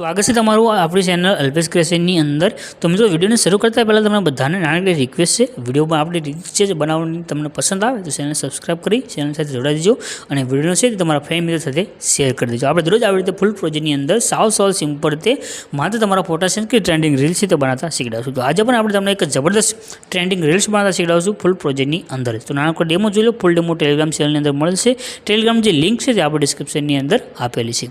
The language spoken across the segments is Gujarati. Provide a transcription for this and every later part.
स्वागत है तमारू अपनी चैनल अल्पेश क्रिएशननी अंदर। तो मित्रों वीडियो ने शुरू करता पहला तमने बधाने नानकड़ी रिक्वेस्ट है, वीडियो में आपणी रीत छे बनाववानी तमने पसंद आवे तो चैनल सब्सक्राइब करी चैनल साथे जोड़ाई दीजो और वीडियो छे तमारा फ्रेंड मित्र साथे शेर कर दीजो। आपणे दररोज આવી રીતે ફૂલ પ્રોજેક્ટની અંદર સાવ સિમ્પલ રીતે માત્ર તમારા ફોટા છે કે ટ્રેન્ડિંગ રીલ્સ છે તે બનાવતા શીખડાવશું। તો આજે પણ આપણે તમને એક જબરદસ્ત ટ્રેન્ડિંગ રીલ્સ બનાવતા શીખડાવશું ફૂલ પ્રોજેક્ટની અંદર। તો નાનકડો ડેમો જોઈ લો, ફૂલ ડેમો ટેલિગ્રામ ચેનલની અંદર મળશે। ટેલિગ્રામ જે લિંક છે તે આપણે ડિસ્ક્રિપ્શનની અંદર આપેલી છે।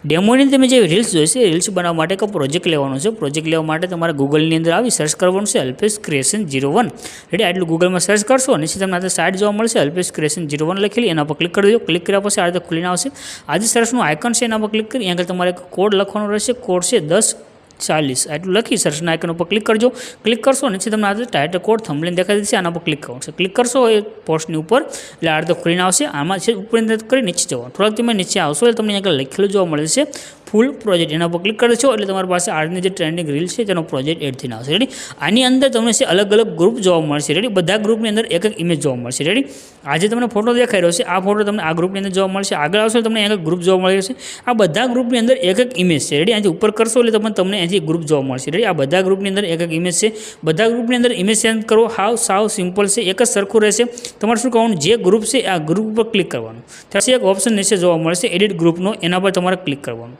डेमोनी तमे जे रील्स जोईशे, रील्स बनाववा माटे एक प्रोजेक्ट लेवानो छे। प्रोजेक्ट लेवा माटे तमारे गूगलनी अंदर आवी सर्च करवानुं छे अल्पेश क्रिएशन 01। रेडी, आटलुं गूगल में सर्च करशो नीचे तमने आ साइट जोवा मळशे अल्पेश क्रिएशन 01 लखेली, एना पर क्लिक कर दो। क्लिक कर्या पछी आ रीते खुलीने आवशे। आ जे सर्चनुं आइकन छे एना पर क्लिक करी अहींया तमारे एक कोड लखवानो रहेशे। कोड छे 1040 आटलू लखी सर्चना आइकन पर क्लिक करजो। क्लिक करशो नीचे तमने आ टाइटल कोड थंबनेल देखाई देशे, आना पर क्लिक करशो। क्लिक करशो ए पोस्टनी उपर એટલે આ રીતે ખુલીને આવશે। આમાં છે ઉપર કરી નીચે જવાનું, થોડાક તમે નીચે આવશો એટલે તમને આગળ લખેલું જોવા મળે છે ફૂલ પ્રોજેક્ટ, એના પર ક્લિક કરશો એટલે તમારી પાસે આજની જે ટ્રેન્ડિંગ રીલ છે તેનો પ્રોજેક્ટ એડ થઈને આવશે। રેડી, આની અંદર તમને છે અલગ અલગ ગ્રુપ જોવા મળશે। રેડી, બધા ગ્રુપની અંદર એક એક ઇમેજ જોવા મળશે। રેડી, આજે તમને ફોટો દેખાઈ રહ્યો છે, આ ફોટો તમને આ ગ્રુપની અંદર જોવા મળશે। આગળ આવશો તમને એક ગ્રુપ જોવા મળે છે, આ બધા ગ્રુપની અંદર એક એક ઇમેજ છે। રેડી, અહીંથી ઉપર કરશો એટલે તમને અહીંથી ગ્રુપ જોવા મળશે। રેડી, આ બધા ગ્રુપની અંદર એક એક ઇમેજ છે। બધા ગ્રુપની અંદર ઇમેજ સેન્ડ કરો, સાવ સિમ્પલ છે, એક જ સરખું રહેશે। તમારે શું કરવાનું, જે ગ્રુપ છે આ ગ્રુપ પર ક્લિક કરવાનું, ત્યારથી એક ઓપ્શન નીચે જોવા મળશે એડિટ ગ્રુપનો, એના પર તમારે ક્લિક કરવાનું।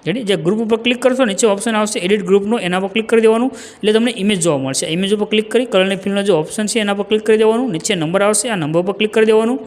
રેડી, જે ગ્રુપ ઉપર ક્લિક કરશો નીચે ઓપ્શન આવશે એડિટ ગ્રુપનો, એના પર ક્લિક કરી દેવાનું એટલે તમને ઇમેજ જોવા મળશે। ઇમેજ ઉપર ક્લિક કરી કલરની ફિલનો જે ઓપ્શન છે એના પર ક્લિક કરી દેવાનું। નીચે નંબર આવશે, આ નંબર પર ક્લિક કરી દેવાનું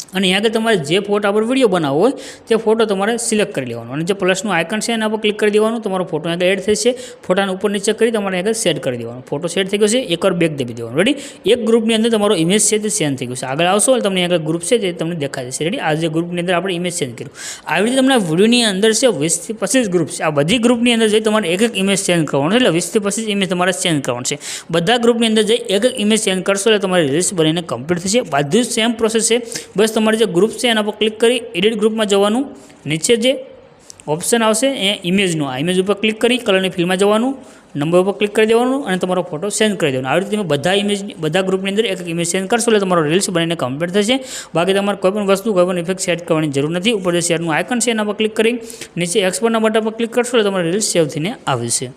અને અહીંયા આગળ તમારે જે ફોટા પર વિડીયો બનાવવો હોય તે ફોટો તમારે સિલેક્ટ કરી લેવાનો અને જે પ્લસનું આઇકન છે એના પર ક્લિક કરી દેવાનું। તમારો ફોટો આગળ એડ થશે, ફોટાને ઉપર નીચે કરી તમારે આગળ સેટ કરી દેવાનો। ફોટો સેટ થઈ ગયો છે, એકવાર બેક દબી દેવાનું। રેડી, એક ગ્રુપની અંદર તમારો ઇમેજ છે તે સેન્ડ થઈ ગયો છે। આગળ આવશો એટલે તમને આગળ ગ્રુપ છે તે તમને દેખાય છે। રેડી, આ જે ગ્રુપની અંદર આપણે ઇમેજ સેન્ડ કર્યું, આવી રીતે તમને વિડીયોની અંદર છે 20 થી 25 ગ્રુપ છે। આ બધી ગ્રુપની અંદર જઈ તમારે એક એક ઇમેજ સેન્ડ કરવાનો છે, એટલે 20 થી 25 ઇમેજ તમારે સેન્ડ કરવાનું છે। બધા ગ્રુપની અંદર જઈ એક એક ઇમેજ સેન્ડ કરશો એટલે તમારી રીલ્સ બનીને કમ્પ્લીટ થશે। બધું સેમ પ્રોસેસ છે, બસ તમારે જે ગ્રુપ છે એના પર ક્લિક કરી એડિટ ગ્રુપમાં જવાનું, નીચે જે ઓપ્શન આવશે એ ઇમેજનો, આ ઇમેજ ઉપર ક્લિક કરી કલરની ફિલ્ડમાં જવાનું, નંબર ઉપર ક્લિક કરી દેવાનું અને તમારો ફોટો સેન્ડ કરી દેવાનો। આવી રીતે તમે બધા ઇમેજ બધા ગ્રુપની અંદર એક ઇમેજ સેન્ડ કરશો એટલે તમારો રીલ્સ બનીને કમ્પ્લીટ થશે। બાકી તમારે કોઈ પણ વસ્તુ કોઈ પણ ઇફેક્ટ સેટ કરવાની જરૂર નથી। ઉપર જે શેરનું આઇકન છે એના પર ક્લિક કરી નીચે એક્સપોર્ટના બટન પર ક્લિક કરશો એટલે તમારી રીલ્સ સેવ થઈને આવશે।